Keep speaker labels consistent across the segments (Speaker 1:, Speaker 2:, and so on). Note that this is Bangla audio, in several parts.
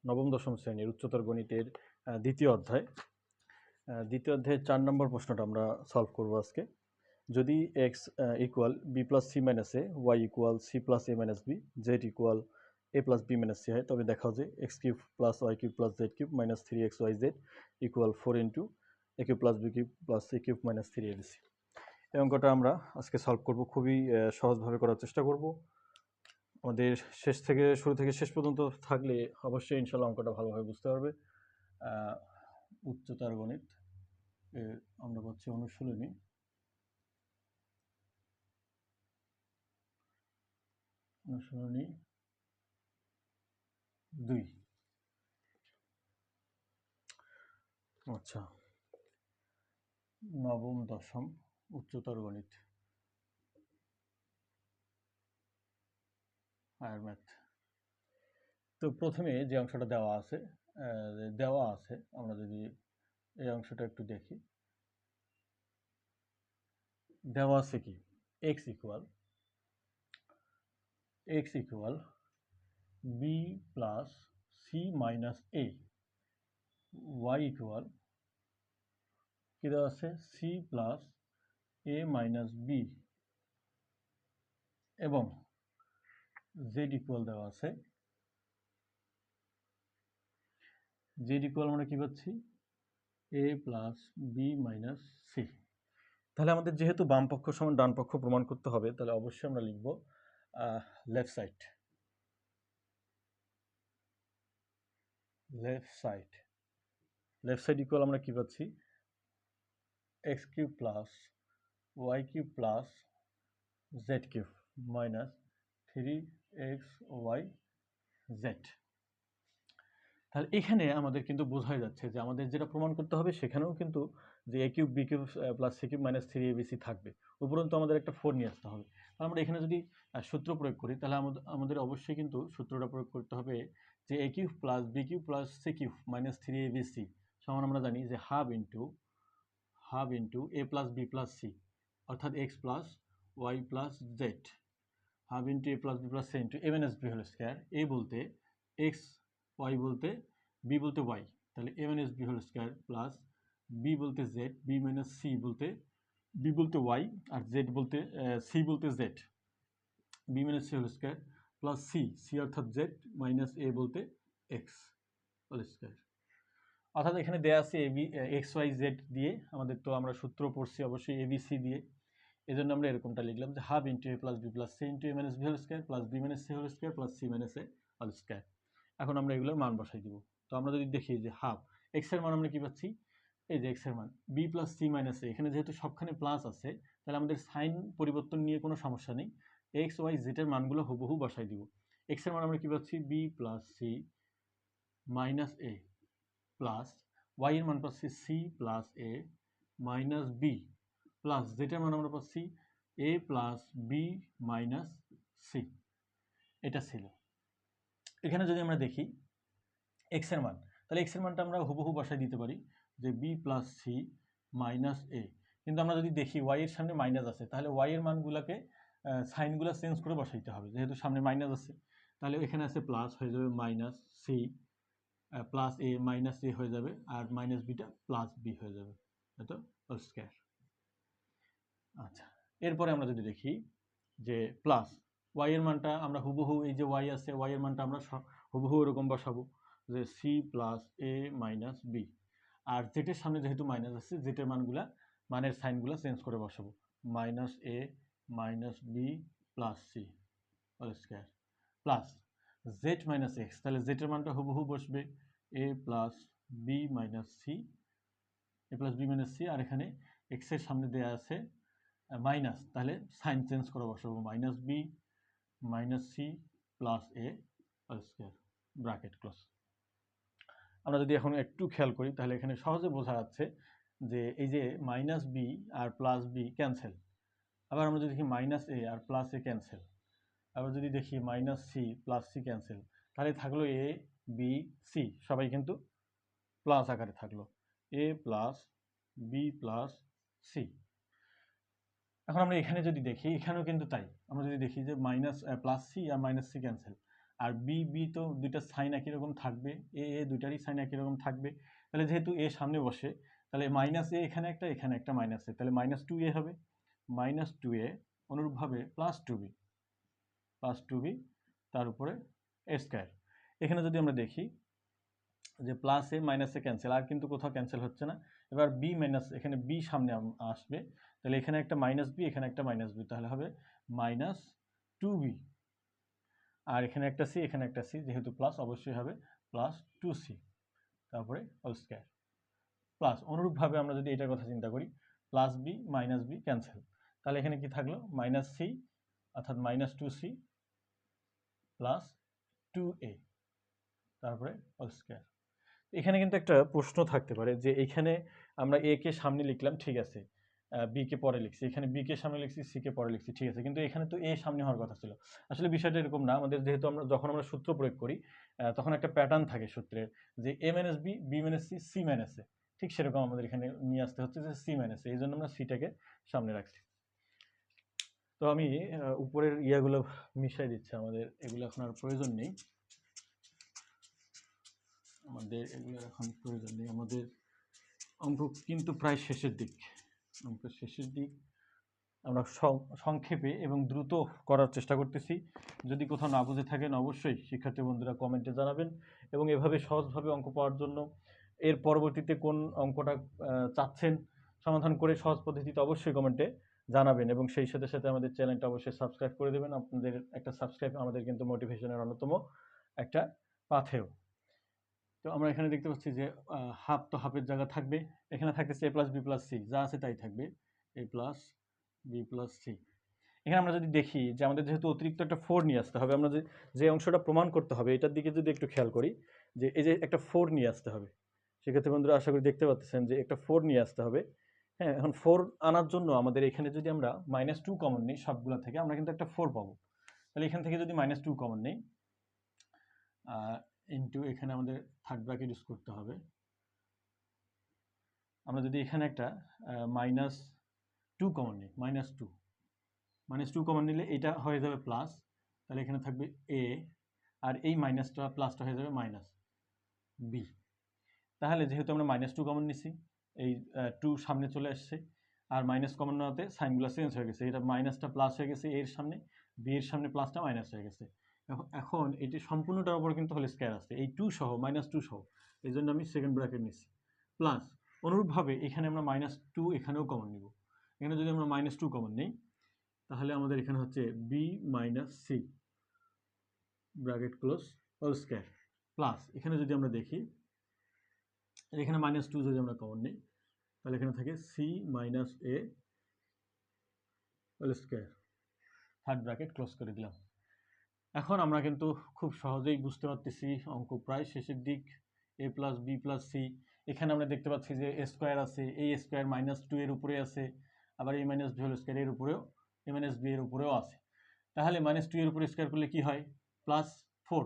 Speaker 1: নবম দশম শ্রেণীর উচ্চতর গণিতের দ্বিতীয় অধ্যায়। দ্বিতীয় অধ্যায়ের 4 নম্বর প্রশ্নটা আমরা সলভ করব আজকে। যদি X equal B plus C minus A, Y equal C plus A minus B, Z equal A plus B minus C হয়, তবে দেখাও যে X cube plus Y cube plus Z cube minus 3x Y Z equal 4 into A cube plus B cube plus C cube minus 3 ABC. এই অঙ্কটা আমরা আজকে সলভ করব। খুবই সহজভাবে করার চেষ্টা করব। আমাদের শুরু থেকে শেষ পর্যন্ত থাকলে অবশ্যই ইনশাল্লাহ অঙ্কটা ভালোভাবে বুঝতে পারবে। উচ্চতর গণিত আমরা পাচ্ছি অনুশীলনী অনুশীলনী 2। আচ্ছা, নবম দশম উচ্চতর গণিত, হায়ার ম্যাথ। তো প্রথমে যে অংশটা দেওয়া আছে আমরা যদি এই অংশটা একটু দেখি, দেওয়া আছে কি X equal B plus C minus A, Y equal কি দেওয়া আছে C plus A minus B, এবং জেড ইকুয়াল দেওয়া আছে, জেড ইকুয়াল আমরা কি পাচ্ছি A plus B minus C. তাহলে আমাদের যেহেতু বাম পক্ষ সমান ডান পক্ষ প্রমাণ করতে হবে, তাহলে অবশ্যই আমরা লিখব লেফট সাইড ইকুয়াল আমরা কি পাচ্ছি x cube plus Y cube plus Z cube minus 3x Y z. তাহলে এখানে আমাদের কিন্তু বোঝাই যাচ্ছে যে আমাদের যেটা প্রমাণ করতে হবে সেখানেও কিন্তু যে A cube B cube plus C cube minus 3abc থাকবে, উপরন্তু আমাদের একটা 4 নিয়ে আসতে হবে। আমরা এখানে যদি সূত্র প্রয়োগ করি, তাহলে আমাদের অবশ্যই কিন্তু সূত্রটা প্রয়োগ করতে হবে যে A cube plus B cube plus C cube minus 3abc সমান আমরা জানি যে half into A plus B plus C, অর্থাৎ X plus Y plus Z, half into A plus B plus C into A minus B whole square. A বলতে এক্স, ওয়াই বলতে বি বলতে ওয়াই, তাহলে A minus B whole square plus B বলতে জেড, বি মাইনাস সি বলতে বি বলতে ওয়াই, আর জেড বলতে সি বলতে Z, B minus C whole square plus C অর্থাৎ জেড মাইনাস এ বলতে এক্স হোল স্কোয়ার। অর্থাৎ এখানে দেওয়া আছে এক্স ওয়াই জেড দিয়ে, আমাদের তো আমরা সূত্র পড়ছি অবশ্যই এবিসি দিয়ে, এই জন্য আমরা এরকমটা লিখলাম যে half into A plus B plus C into A minus B whole square plus B minus C whole square plus C minus A whole square. এখন আমরা এগুলোর মান বসাই দিব। তো আমরা যদি দেখি যে হাফ এক্স এর মান আমরা কি পাচ্ছি, এই যে এক্স এর মান বি প্লাস সি মাইনাস এ, এখানে যেহেতু সবখানে প্লাস আছে তাহলে আমাদের সাইন পরিবর্তন নিয়ে কোনো সমস্যা নেই, এক্স ওয়াই জেড এর মানগুলো হুবহু বসাই দিব। এক্স এর মান আমরা কি পাচ্ছি বি প্লাস সি মাইনাস এ প্লাস ওয়াই এর মান পাচ্ছি C plus A minus B plus Z এর মান আমরা পাচ্ছি A plus B minus C. এটা ছিল। এখানে যদি আমরা দেখি এক্স এর মান, তাহলে এক্স এর মানটা আমরা হুবহু বসাই দিতে পারি যে বি প্লাস সি মাইনাস এ, কিন্তু আমরা যদি দেখি ওয়াই এর সামনে মাইনাস আছে, তাহলে ওয়াই এর মানগুলোকে সাইনগুলো চেঞ্জ করে বসাইতে হবে, যেহেতু সামনে মাইনাস আছে। তাহলে এখানে আছে প্লাস হয়ে যাবে minus C plus A minus এ হয়ে যাবে, আর মাইনাস বিটা প্লাস বি হয়ে যাবে, এত হোল স্কয়ার। আচ্ছা, এরপরে আমরা যদি দেখি যে প্লাস ওয়াই এর মানটা আমরা হুবহু, এই যে ওয়াই আছে ওয়াই এর মানটা আমরা হুবহু এরকম বসাবো যে C plus A minus b, আর জেটের সামনে যেহেতু মাইনাস আছে জেটের মানের সাইনগুলো চেঞ্জ করে বসাবো, minus A minus B plus C whole square plus Z minus X, তাহলে জেটের মানটা হুবহু বসবে A plus B minus C, আর এখানে এক্স এর সামনে দেয়া আছে মাইনাস, তাহলে সাইন চেঞ্জ করে বসাবো minus B minus C plus A whole square bracket close. আমরা যদি এখন একটু খেয়াল করি তাহলে এখানে সহজে বোঝা যাচ্ছে যে এই যে মাইনাস বি আর প্লাস বি ক্যান্সেল, আবার আমরা যদি দেখি মাইনাস এ আর প্লাস এ ক্যান্সেল, আবার যদি দেখি minus C plus c cancel, তাহলে থাকলো এ বি সি সবাই কিন্তু প্লাস আকারে থাকলো, এ প্লাস বি প্লাস সি। এখন আমরা এখানে যদি দেখি, এখানেও কিন্তু তাই, আমরা যদি দেখি যে মাইনাস প্লাস সি আর মাইনাস সি ক্যান্সেল, আর বি বি তো দুইটা সাইন একই রকম থাকবে, এ এ দুইটারই সাইন একই রকম থাকবে। তাহলে যেহেতু এ সামনে বসে, তাহলে মাইনাস এ এখানে একটা মাইনাস এ, তাহলে মাইনাস টু এ হবে। মাইনাস টু এ অনুরূপভাবে প্লাস টু বি তার উপরে এ স্কোয়ার। এখানে যদি আমরা দেখি যে plus A minus A cancel, আর কিন্তু কোথাও ক্যান্সেল হচ্ছে না। এবার বি মাইনাস, এখানে বি সামনে আসবে, তাহলে এখানে একটা মাইনাস বি, এখানে একটা মাইনাস বি, তাহলে হবে মাইনাস টু বি। আর এখানে একটা সি, এখানে একটা সি, যেহেতু প্লাস অবশ্যই হবে প্লাস টু সি তারপরে হোল স্কোয়ার। প্লাস অনুরূপভাবে আমরা যদি এটার কথা চিন্তা করি, plus B minus B cancel, তাহলে এখানে কি থাকলো মাইনাস সি, অর্থাৎ minus two C plus two A তারপরে হোল স্কোয়ার। এখানে কিন্তু একটা প্রশ্ন থাকতে পারে যে এখানে আমরা এ কে সামনে লিখলাম, ঠিক আছে, বি কে পরে লিখছি, এখানে বি কে সামনে লিখছি, সি কে পরে লিখছি, ঠিক আছে, কিন্তু এখানে তো এ সামনে হওয়ার কথা ছিল। আসলে বিষয়টা এরকম না, আমাদের যেহেতু যখন আমরা সূত্র প্রয়োগ করি তখন একটা প্যাটার্ন থাকে সূত্রের, যে A minus B, B minus C, C minus A, ঠিক সেরকম আমাদের এখানে নিয়ে আসতে হচ্ছে যে সি মাইনাস এ, এই জন্য আমরা সিটাকে সামনে রাখছি। তো আমি উপরের ইয়াগুলো মিশাই দিচ্ছি, আমাদের এগুলো এখন আর প্রয়োজন নেই, আমাদের অঙ্ক কিন্তু প্রায় শেষের দিক, আমরা সংক্ষেপে এবং দ্রুত করার চেষ্টা করতেছি। যদি কোথাও না বুঝে থাকেন অবশ্যই শিক্ষার্থী বন্ধুরা কমেন্টে জানাবেন, এবং এভাবে সহজভাবে অঙ্ক পাওয়ার জন্য এর পরবর্তীতে কোন অঙ্কটা চাচ্ছেন সমাধান করে সহজ পদ্ধতিতে অবশ্যই কমেন্টে জানাবেন, এবং সেই সাথে সাথে আমাদের চ্যানেলটা অবশ্যই সাবস্ক্রাইব করে দেবেন। আপনাদের একটা সাবস্ক্রাইব আমাদের কিন্তু মোটিভেশনের অন্যতম একটা পাথেয়। তো আমরা এখানে দেখতে পাচ্ছি যে হাফ তো হাফের জায়গা থাকবে, এখানে থাকতেছে এ প্লাস বি প্লাস সি, যা আছে তাই থাকবে এ প্লাস বি প্লাস সি। এখানে আমরা যদি দেখি যে আমাদের যেহেতু অতিরিক্ত একটা ফোর নিয়ে আসতে হবে, আমরা যে অংশটা প্রমাণ করতে হবে এটার দিকে যদি একটু খেয়াল করি, যে এই যে একটা ফোর নিয়ে আসতে হবে, সেক্ষেত্রে বন্ধুরা আশা করি দেখতে পাচ্ছেন যে একটা ফোর নিয়ে আসতে হবে। হ্যাঁ, এখন ফোর আনার জন্য আমাদের এখানে যদি আমরা মাইনাস টু কমন নিই সবগুলো থেকে, আমরা কিন্তু একটা ফোর পাবো। তাহলে এখান থেকে যদি মাইনাস টু কমন নিই, ইন্টু এখানে আমাদের থার্ড ব্র্যাকেট ইউজ করতে হবে। আমরা যদি এখানে একটা মাইনাস টু কমন নিই, মাইনাস টু কমন নিলে এটা হয়ে যাবে প্লাস, তাহলে এখানে থাকবে এ, আর এই মাইনাসটা প্লাসটা হয়ে যাবে মাইনাস বি। তাহলে যেহেতু আমরা মাইনাস টু কমন নিছি, এই টু সামনে চলে আসছে, আর মাইনাস কমন নেওয়াতে সাইনগুলো চেঞ্জ হয়ে গেছে, এটা মাইনাসটা প্লাস হয়ে গেছে এর সামনে, বি এর সামনে প্লাসটা মাইনাস হয়ে গেছে। এখন এটি সম্পূর্ণটার উপর কিন্তু হোল স্কয়ার আসছে, এই টু সহ মাইনাস টু সহ, এই জন্য আমি সেকেন্ড ব্র্যাকেট নিচ্ছি প্লাস। অনুরূপভাবে এখানে আমরা মাইনাস টু এখানেও কমন নিব, এখানে যদি আমরা মাইনাস টু কমন নিই তাহলে আমাদের এখানে হচ্ছে b minus c bracket close whole square plus, এখানে যদি আমরা দেখি এখানে মাইনাস টু যদি আমরা কমন নিই তাহলে এখানে থাকে সি মাইনাস এ whole square, third bracket close করে দিলাম। এখন আমরা কিন্তু খুব সহজেই বুঝতে পারতেছি অঙ্ক প্রায় শেষের দিক। এ প্লাস বি প্লাস সি, এখানে আমরা দেখতে পাচ্ছি যে এ স্কোয়ার আছে, এই স্কোয়ার মাইনাস টু এর উপরে আছে, আবার এই মাইনাস বি হোল স্কোয়ার এর উপরেও, এ মাইনাস বি এর উপরেও আছে। তাহলে মাইনাস টু এর উপরে স্কোয়ার করলে কি হয়, প্লাস ফোর,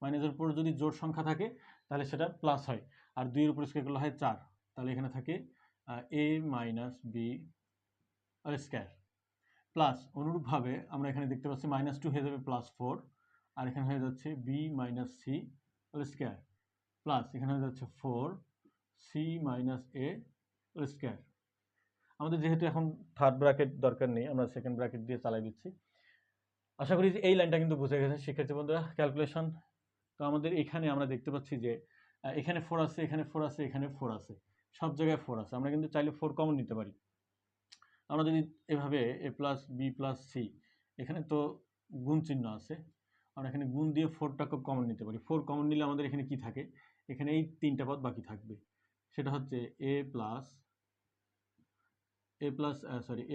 Speaker 1: মাইনাসের উপর যদি জোড় সংখ্যা থাকে তাহলে সেটা প্লাস হয়, আর দুইয়ের উপর স্কোয়ার করলে হয় চার, তাহলে এখানে থাকে A minus B whole square plus. অনুরূপভাবে আমরা এখানে দেখতে পাচ্ছি মাইনাস টু হয়ে যাবে প্লাস ফোর, আর এখানে হয়ে যাচ্ছে b minus C whole square plus, এখানে হয়ে যাচ্ছে ফোর সি মাইনাস এ হোল স্কোয়ার। আমাদের যেহেতু এখন থার্ড ব্র্যাকেট দরকার নেই, আমরা সেকেন্ড ব্র্যাকেট দিয়ে চালাই দিচ্ছি। আশা করি যে এই লাইনটা কিন্তু বুঝে গেছে শিক্ষার্থী বন্ধুরা। ক্যালকুলেশন তো আমাদের এখানে আমরা দেখতে পাচ্ছি যে এখানে ফোর আছে, এখানে ফোর আছে, এখানে ফোর আছে, সব জায়গায় ফোর আছে, আমরা কিন্তু চাইলে ফোর কমন নিতে পারি। আমরা যদি এভাবে এ প্লাস বি প্লাস সি, এখানে তো গুণ চিহ্ন আছে, আমরা এখানে গুণ দিয়ে ফোরটাকে কমন নিতে পারি। ফোর কমন নিলে আমাদের এখানে কি থাকে, এখানে এই তিনটা পদ বাকি থাকবে, সেটা হচ্ছে A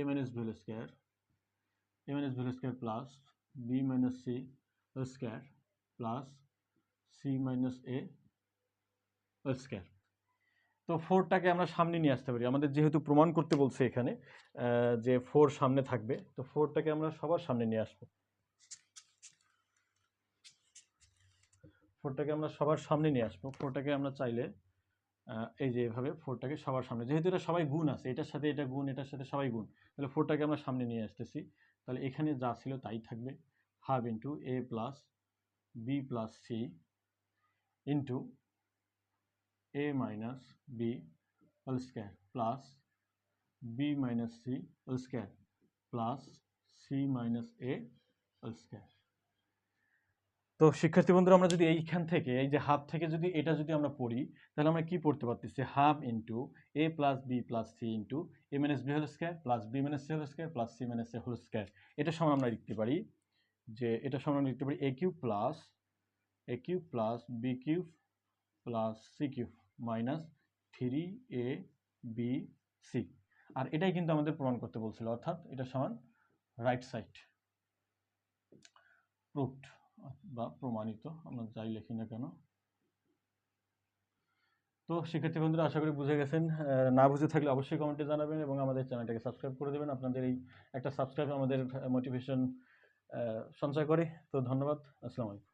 Speaker 1: minus B whole square, A minus B whole square plus B minus C whole square plus C minus A whole square. তো ফোরটাকে আমরা সামনে নিয়ে আসতে পারি, আমাদের যেহেতু প্রমাণ করতে বলছে এখানে যে ফোর সামনে থাকবে, তো ফোরটাকে আমরা সবার সামনে নিয়ে আসবো, ফোরটাকে আমরা চাইলে এই যে এভাবে ফোরটাকে সবার সামনে, যেহেতু এটা সবাই গুণ আছে, এটার সাথে এটা গুণ, এটার সাথে সবাই গুণ, তাহলে ফোরটাকে আমরা সামনে নিয়ে আসতেছি, তাহলে এখানে যা ছিল তাই থাকবে, half into A plus b plus c into a minus b whole square plus b minus c whole square plus c minus a whole square। তো শিক্ষার্থী বন্ধুরা, আমরা যদি এইখান থেকে এই যে হাফ থেকে যদি এটা যদি আমরা পড়ি, তাহলে আমরা কি পড়তে পারতেছি? Half into A plus B plus C into A minus B whole square plus B minus C whole square plus C minus A whole square. এটা সমান আমরা লিখতে পারি যে এটা সমান লিখতে পারি A cube plus B cube plus C cube minus 3 ABC। আর এটাই কিন্তু আমাদের প্রমাণ করতে বলছিল, অর্থাৎ এটা সমান রাইট সাইড। প্রুভড বা প্রমাণিত, আমরা যাই লিখি না কেন। তো শিক্ষার্থী বন্ধুরা, আশা করি বুঝে গেছেন। না বুঝে থাকলে অবশ্যই কমেন্টে জানাবেন এবং আমাদের চ্যানেলটাকে সাবস্ক্রাইব করে দেবেন। আপনাদের এই একটা সাবস্ক্রাইব আমাদের মোটিভেশন সঞ্চয় করে। তো ধন্যবাদ, আসসালামু আলাইকুম।